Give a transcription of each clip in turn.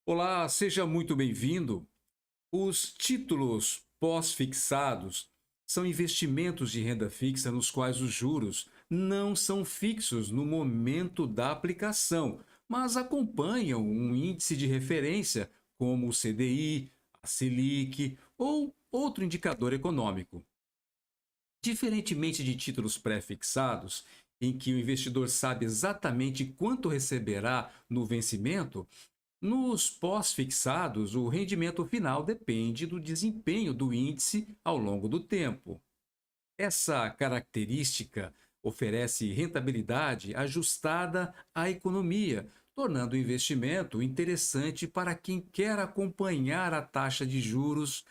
Olá, seja muito bem-vindo. Os títulos pós-fixados são investimentos de renda fixa nos quais os juros não são fixos no momento da aplicação, mas acompanham um índice de referência como o CDI, a Selic ou outro indicador econômico. Diferentemente de títulos pré-fixados, em que o investidor sabe exatamente quanto receberá no vencimento, nos pós-fixados, o rendimento final depende do desempenho do índice ao longo do tempo. Essa característica oferece rentabilidade ajustada à economia, tornando o investimento interessante para quem quer acompanhar a taxa de juros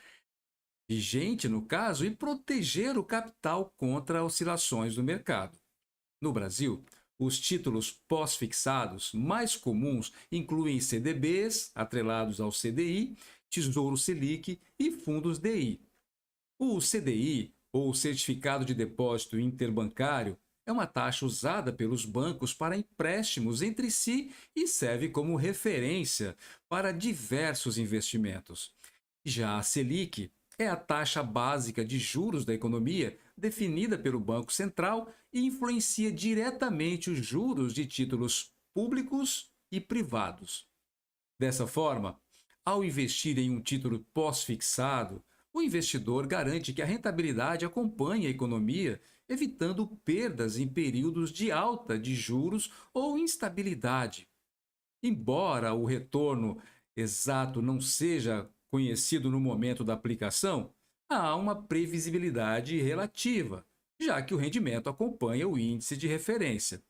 vigente, no caso, e proteger o capital contra oscilações do mercado. No Brasil, os títulos pós-fixados mais comuns incluem CDBs, atrelados ao CDI, Tesouro Selic e fundos DI. O CDI, ou Certificado de Depósito Interbancário, é uma taxa usada pelos bancos para empréstimos entre si e serve como referência para diversos investimentos. Já a Selic é a taxa básica de juros da economia, definida pelo Banco Central e influencia diretamente os juros de títulos públicos e privados. Dessa forma, ao investir em um título pós-fixado, o investidor garante que a rentabilidade acompanhe a economia, evitando perdas em períodos de alta de juros ou instabilidade. Embora o retorno exato não seja conhecido no momento da aplicação, há uma previsibilidade relativa, já que o rendimento acompanha o índice de referência.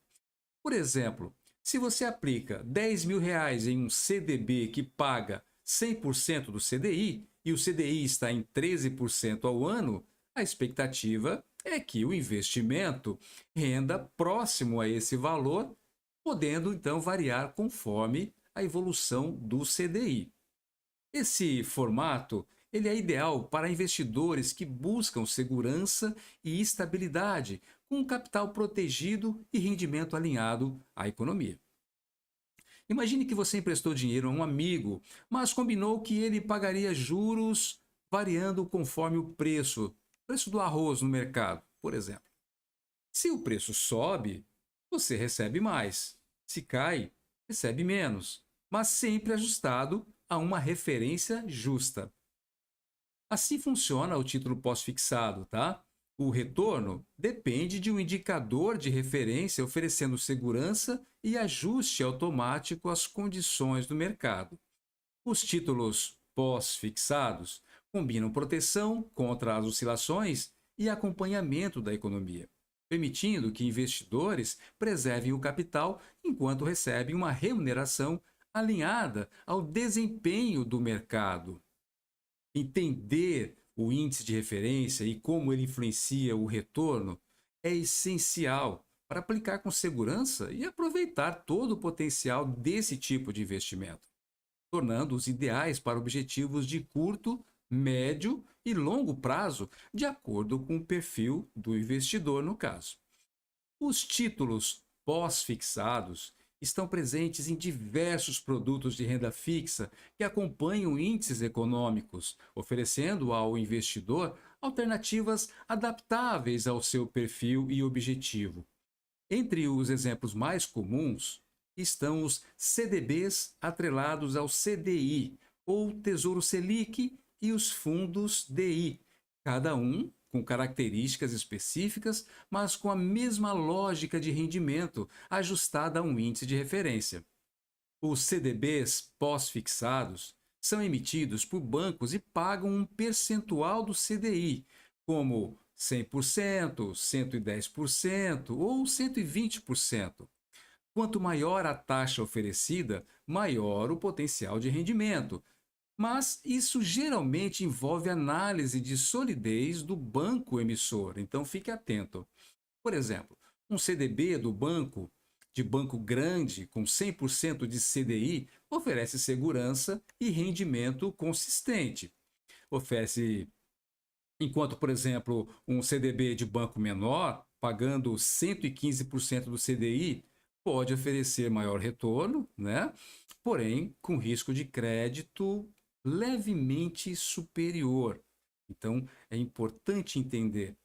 Por exemplo, se você aplica R$ 10.000 em um CDB que paga 100% do CDI e o CDI está em 13% ao ano, a expectativa é que o investimento renda próximo a esse valor, podendo então variar conforme a evolução do CDI. Esse formato ele é ideal para investidores que buscam segurança e estabilidade, com capital protegido e rendimento alinhado à economia. Imagine que você emprestou dinheiro a um amigo, mas combinou que ele pagaria juros variando conforme o preço do arroz no mercado, por exemplo. Se o preço sobe, você recebe mais. Se cai, recebe menos, mas sempre ajustado a uma referência justa. Assim funciona o título pós-fixado, tá? O retorno depende de um indicador de referência oferecendo segurança e ajuste automático às condições do mercado. Os títulos pós-fixados combinam proteção contra as oscilações e acompanhamento da economia, permitindo que investidores preservem o capital enquanto recebem uma remuneração alinhada ao desempenho do mercado. Entender o índice de referência e como ele influencia o retorno é essencial para aplicar com segurança e aproveitar todo o potencial desse tipo de investimento, tornando-os ideais para objetivos de curto, médio e longo prazo, de acordo com o perfil do investidor, no caso. Os títulos pós-fixados estão presentes em diversos produtos de renda fixa que acompanham índices econômicos, oferecendo ao investidor alternativas adaptáveis ao seu perfil e objetivo. Entre os exemplos mais comuns estão os CDBs atrelados ao CDI, ou Tesouro Selic, e os fundos DI, cada um com características específicas, mas com a mesma lógica de rendimento ajustada a um índice de referência. Os CDBs pós-fixados são emitidos por bancos e pagam um percentual do CDI, como 100%, 110% ou 120%. Quanto maior a taxa oferecida, maior o potencial de rendimento. Mas isso geralmente envolve análise de solidez do banco emissor, então fique atento. Por exemplo, um CDB de banco grande, com 100% de CDI, oferece segurança e rendimento consistente. Oferece, enquanto, por exemplo, um CDB de banco menor, pagando 115% do CDI, pode oferecer maior retorno, né? Porém, com risco de crédito levemente superior. Então, é importante entender.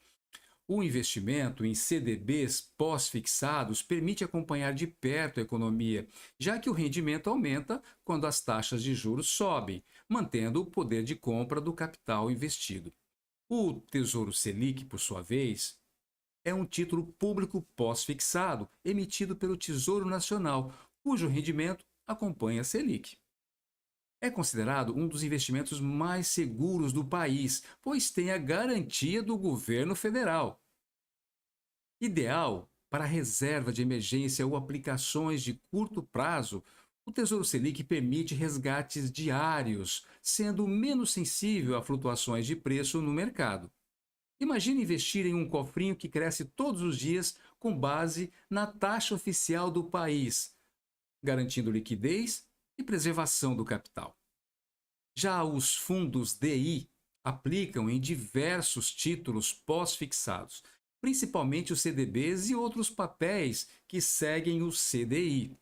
O investimento em CDBs pós-fixados permite acompanhar de perto a economia, já que o rendimento aumenta quando as taxas de juros sobem, mantendo o poder de compra do capital investido. O Tesouro Selic, por sua vez, é um título público pós-fixado, emitido pelo Tesouro Nacional, cujo rendimento acompanha a Selic. É considerado um dos investimentos mais seguros do país, pois tem a garantia do governo federal. Ideal para reserva de emergência ou aplicações de curto prazo, o Tesouro Selic permite resgates diários, sendo menos sensível a flutuações de preço no mercado. Imagine investir em um cofrinho que cresce todos os dias com base na taxa oficial do país, garantindo liquidez e preservação do capital. Já os fundos DI aplicam em diversos títulos pós-fixados, principalmente os CDBs e outros papéis que seguem o CDI.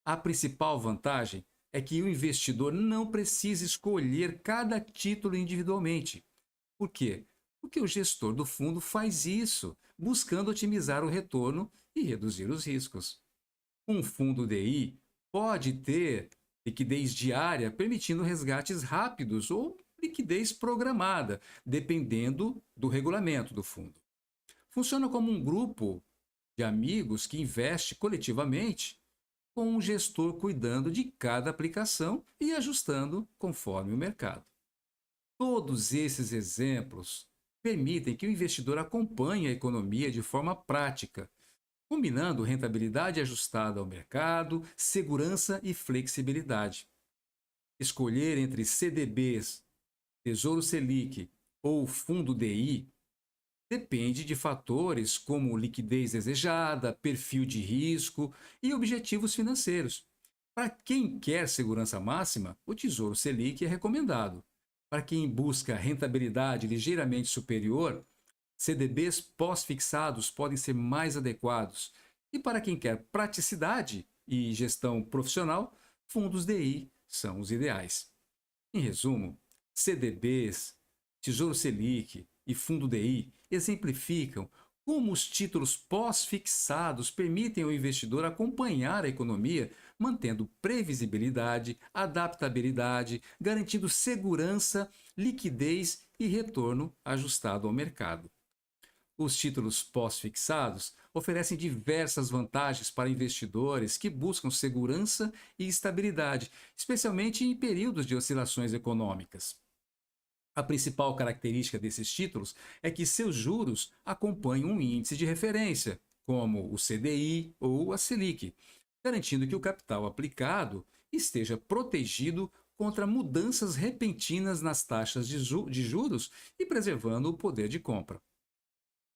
A principal vantagem é que o investidor não precisa escolher cada título individualmente. Por quê? Porque o gestor do fundo faz isso, buscando otimizar o retorno e reduzir os riscos. Um fundo DI pode ter liquidez diária, permitindo resgates rápidos ou liquidez programada, dependendo do regulamento do fundo. Funciona como um grupo de amigos que investe coletivamente, com um gestor cuidando de cada aplicação e ajustando conforme o mercado. Todos esses exemplos permitem que o investidor acompanhe a economia de forma prática, combinando rentabilidade ajustada ao mercado, segurança e flexibilidade. Escolher entre CDBs, Tesouro Selic ou Fundo DI depende de fatores como liquidez desejada, perfil de risco e objetivos financeiros. Para quem quer segurança máxima, o Tesouro Selic é recomendado. Para quem busca rentabilidade ligeiramente superior, CDBs pós-fixados podem ser mais adequados. E para quem quer praticidade e gestão profissional, fundos DI são os ideais. Em resumo, CDBs, Tesouro Selic e Fundo DI exemplificam como os títulos pós-fixados permitem ao investidor acompanhar a economia, mantendo previsibilidade, adaptabilidade, garantindo segurança, liquidez e retorno ajustado ao mercado. Os títulos pós-fixados oferecem diversas vantagens para investidores que buscam segurança e estabilidade, especialmente em períodos de oscilações econômicas. A principal característica desses títulos é que seus juros acompanham um índice de referência, como o CDI ou a Selic, garantindo que o capital aplicado esteja protegido contra mudanças repentinas nas taxas de juros e preservando o poder de compra.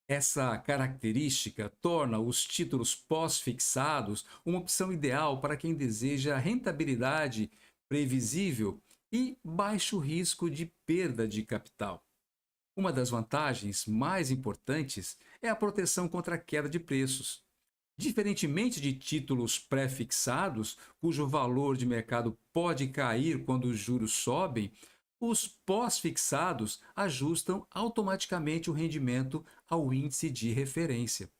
Essa característica torna os títulos pós-fixados uma opção ideal para quem deseja rentabilidade previsível e baixo risco de perda de capital. Uma das vantagens mais importantes é a proteção contra a queda de preços. Diferentemente de títulos pré-fixados, cujo valor de mercado pode cair quando os juros sobem, os pós-fixados ajustam automaticamente o rendimento ao índice de referência.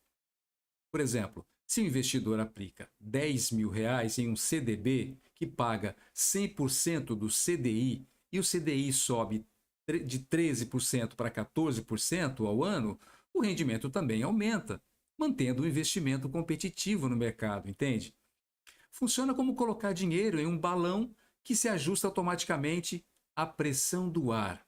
Por exemplo, se o investidor aplica R$ 10.000 em um CDB que paga 100% do CDI e o CDI sobe de 13% para 14% ao ano, o rendimento também aumenta, mantendo o investimento competitivo no mercado, entende? Funciona como colocar dinheiro em um balão que se ajusta automaticamente à pressão do ar.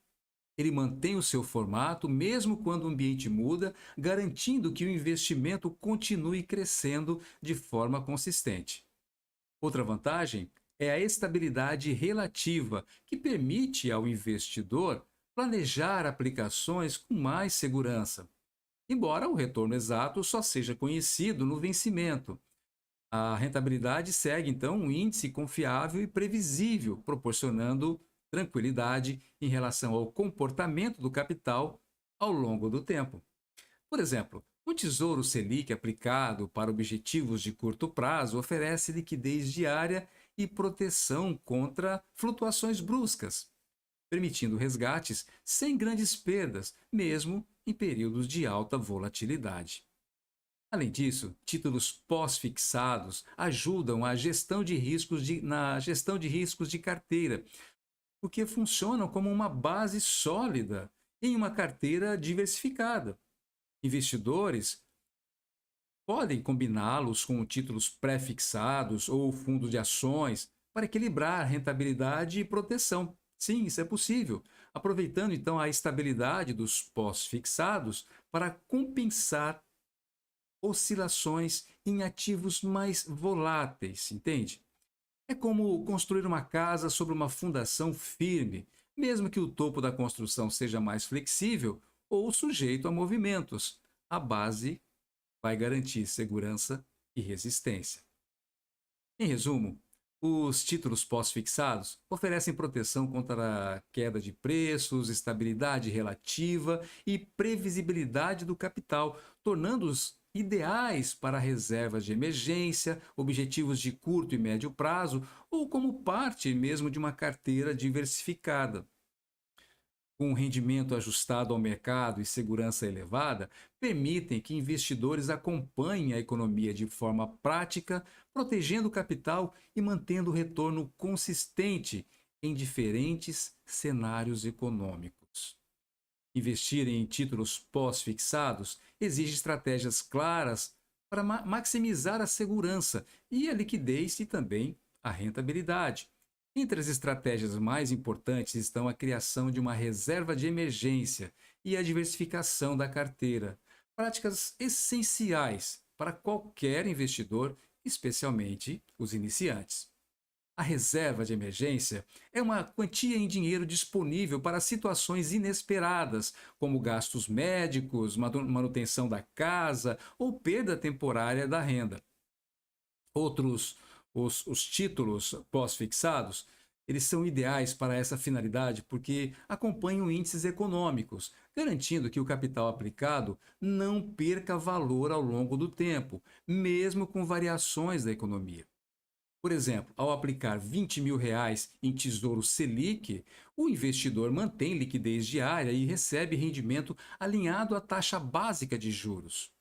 Ele mantém o seu formato mesmo quando o ambiente muda, garantindo que o investimento continue crescendo de forma consistente. Outra vantagem é a estabilidade relativa, que permite ao investidor planejar aplicações com mais segurança, embora o retorno exato só seja conhecido no vencimento. A rentabilidade segue, então, um índice confiável e previsível, proporcionando tranquilidade em relação ao comportamento do capital ao longo do tempo. Por exemplo, O Tesouro Selic aplicado para objetivos de curto prazo oferece liquidez diária e proteção contra flutuações bruscas, permitindo resgates sem grandes perdas, mesmo em períodos de alta volatilidade. Além disso, títulos pós-fixados ajudam na gestão de riscos de carteira, porque funcionam como uma base sólida em uma carteira diversificada. Investidores podem combiná-los com títulos pré-fixados ou fundos de ações para equilibrar rentabilidade e proteção. Sim, isso é possível, aproveitando então a estabilidade dos pós-fixados para compensar oscilações em ativos mais voláteis, entende? É como construir uma casa sobre uma fundação firme, mesmo que o topo da construção seja mais flexível ou sujeito a movimentos. A base vai garantir segurança e resistência. Em resumo, os títulos pós-fixados oferecem proteção contra a queda de preços, estabilidade relativa e previsibilidade do capital, tornando-os ideais para reservas de emergência, objetivos de curto e médio prazo ou como parte mesmo de uma carteira diversificada. Com rendimento ajustado ao mercado e segurança elevada, permitem que investidores acompanhem a economia de forma prática, protegendo o capital e mantendo o retorno consistente em diferentes cenários econômicos. Investir em títulos pós-fixados exige estratégias claras para maximizar a segurança e a liquidez e também a rentabilidade. Entre as estratégias mais importantes estão a criação de uma reserva de emergência e a diversificação da carteira, práticas essenciais para qualquer investidor, especialmente os iniciantes. A reserva de emergência é uma quantia em dinheiro disponível para situações inesperadas, como gastos médicos, manutenção da casa ou perda temporária da renda. Os títulos pós-fixados, eles são ideais para essa finalidade porque acompanham índices econômicos, garantindo que o capital aplicado não perca valor ao longo do tempo, mesmo com variações da economia. Por exemplo, ao aplicar R$ 20.000 em Tesouro Selic, o investidor mantém liquidez diária e recebe rendimento alinhado à taxa básica de juros,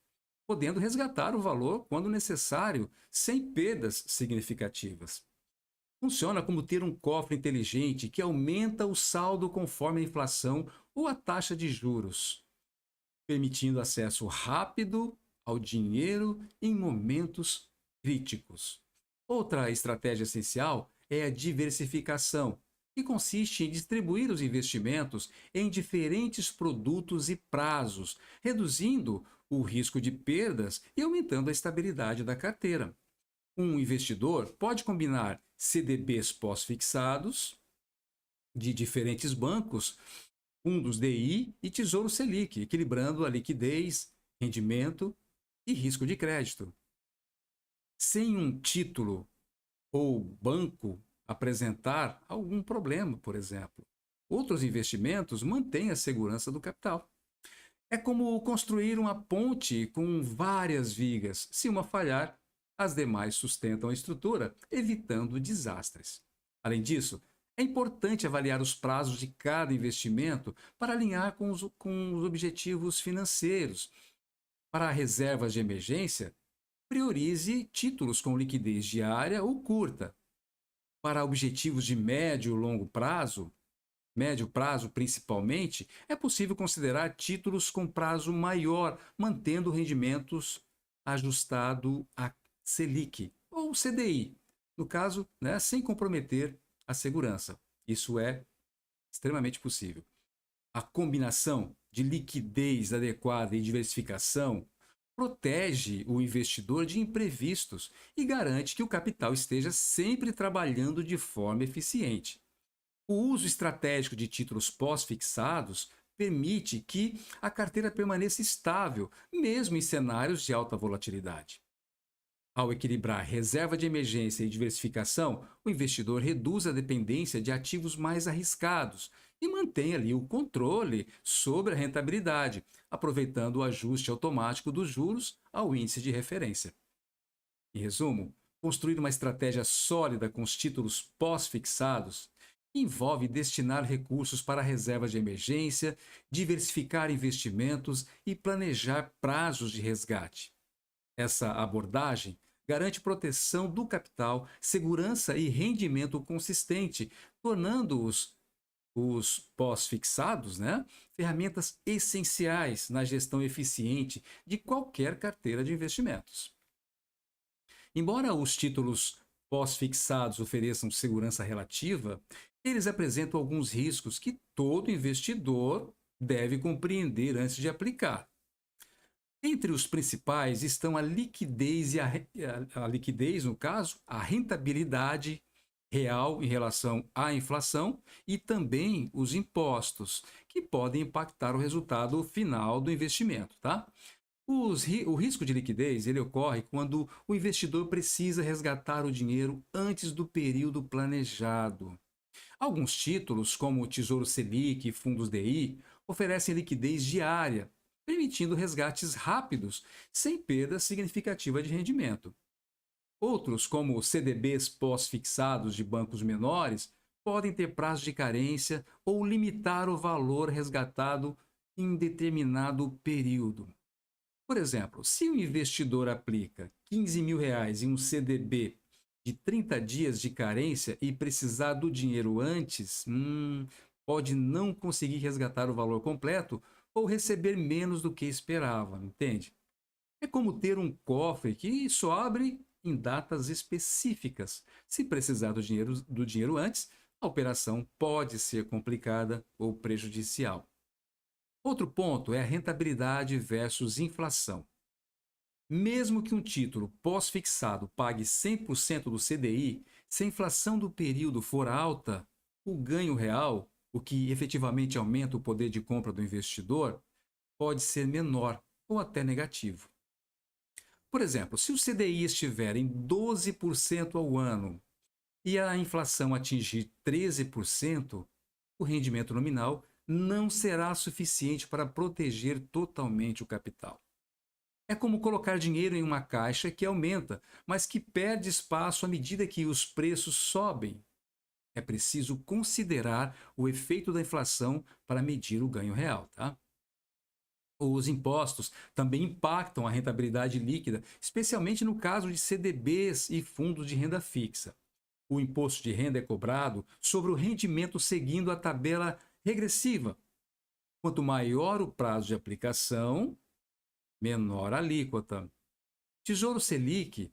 podendo resgatar o valor quando necessário, sem perdas significativas. Funciona como ter um cofre inteligente que aumenta o saldo conforme a inflação ou a taxa de juros, permitindo acesso rápido ao dinheiro em momentos críticos. Outra estratégia essencial é a diversificação, que consiste em distribuir os investimentos em diferentes produtos e prazos, reduzindo o risco de perdas e aumentando a estabilidade da carteira. Um investidor pode combinar CDBs pós-fixados de diferentes bancos, fundos DI e Tesouro Selic, equilibrando a liquidez, rendimento e risco de crédito. Sem um título ou banco apresentar algum problema, por exemplo. Outros investimentos mantêm a segurança do capital. É como construir uma ponte com várias vigas. Se uma falhar, as demais sustentam a estrutura, evitando desastres. Além disso, é importante avaliar os prazos de cada investimento para alinhar com os objetivos financeiros. Para reservas de emergência, priorize títulos com liquidez diária ou curta. Para objetivos de médio prazo principalmente, é possível considerar títulos com prazo maior, mantendo rendimentos ajustado a Selic ou CDI, no caso, sem comprometer a segurança. Isso é extremamente possível. A combinação de liquidez adequada e diversificação protege o investidor de imprevistos e garante que o capital esteja sempre trabalhando de forma eficiente. O uso estratégico de títulos pós-fixados permite que a carteira permaneça estável, mesmo em cenários de alta volatilidade. Ao equilibrar reserva de emergência e diversificação, o investidor reduz a dependência de ativos mais arriscados e mantém ali o controle sobre a rentabilidade, aproveitando o ajuste automático dos juros ao índice de referência. Em resumo, construir uma estratégia sólida com os títulos pós-fixados envolve destinar recursos para reservas de emergência, diversificar investimentos e planejar prazos de resgate. Essa abordagem garante proteção do capital, segurança e rendimento consistente, tornando os pós-fixados, né, ferramentas essenciais na gestão eficiente de qualquer carteira de investimentos. Embora os títulos pós-fixados ofereçam segurança relativa, eles apresentam alguns riscos que todo investidor deve compreender antes de aplicar. Entre os principais estão a liquidez e a liquidez, no caso, a rentabilidade real em relação à inflação e também os impostos, que podem impactar o resultado final do investimento, tá? O risco de liquidez ele ocorre quando o investidor precisa resgatar o dinheiro antes do período planejado. Alguns títulos, como o Tesouro Selic e fundos DI, oferecem liquidez diária, permitindo resgates rápidos, sem perda significativa de rendimento. Outros, como CDBs pós-fixados de bancos menores, podem ter prazo de carência ou limitar o valor resgatado em determinado período. Por exemplo, se o investidor aplica R$ 15.000 em um CDB de 30 dias de carência e precisar do dinheiro antes, pode não conseguir resgatar o valor completo ou receber menos do que esperava, entende? É como ter um cofre que só abre em datas específicas. Se precisar do dinheiro antes, a operação pode ser complicada ou prejudicial. Outro ponto é a rentabilidade versus inflação. Mesmo que um título pós-fixado pague 100% do CDI, se a inflação do período for alta, o ganho real, o que efetivamente aumenta o poder de compra do investidor, pode ser menor ou até negativo. Por exemplo, se o CDI estiver em 12% ao ano e a inflação atingir 13%, o rendimento nominal não será suficiente para proteger totalmente o capital. É como colocar dinheiro em uma caixa que aumenta, mas que perde espaço à medida que os preços sobem. É preciso considerar o efeito da inflação para medir o ganho real, tá? Os impostos também impactam a rentabilidade líquida, especialmente no caso de CDBs e fundos de renda fixa. O imposto de renda é cobrado sobre o rendimento seguindo a tabela regressiva. Quanto maior o prazo de aplicação, menor a alíquota. Tesouro Selic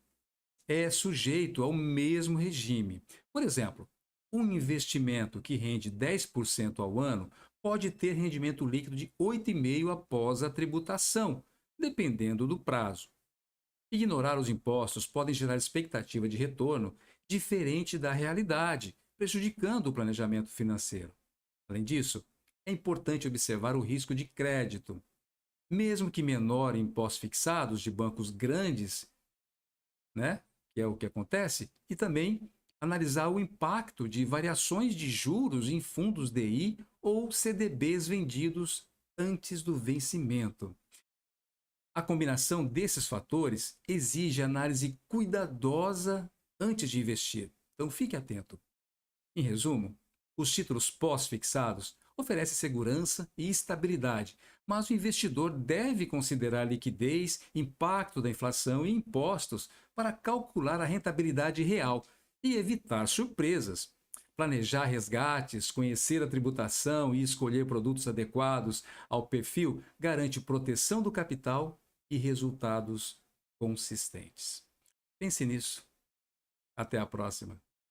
é sujeito ao mesmo regime. Por exemplo, um investimento que rende 10% ao ano pode ter rendimento líquido de 8,5% após a tributação, dependendo do prazo. Ignorar os impostos pode gerar expectativa de retorno diferente da realidade, prejudicando o planejamento financeiro. Além disso, é importante observar o risco de crédito. Mesmo que menor em pós-fixados de bancos grandes, né, que é o que acontece, e também analisar o impacto de variações de juros em fundos DI ou CDBs vendidos antes do vencimento. A combinação desses fatores exige análise cuidadosa antes de investir. Então fique atento. Em resumo, os títulos pós-fixados oferecem segurança e estabilidade, mas o investidor deve considerar liquidez, impacto da inflação e impostos para calcular a rentabilidade real e evitar surpresas. Planejar resgates, conhecer a tributação e escolher produtos adequados ao perfil garante proteção do capital e resultados consistentes. Pense nisso. Até a próxima.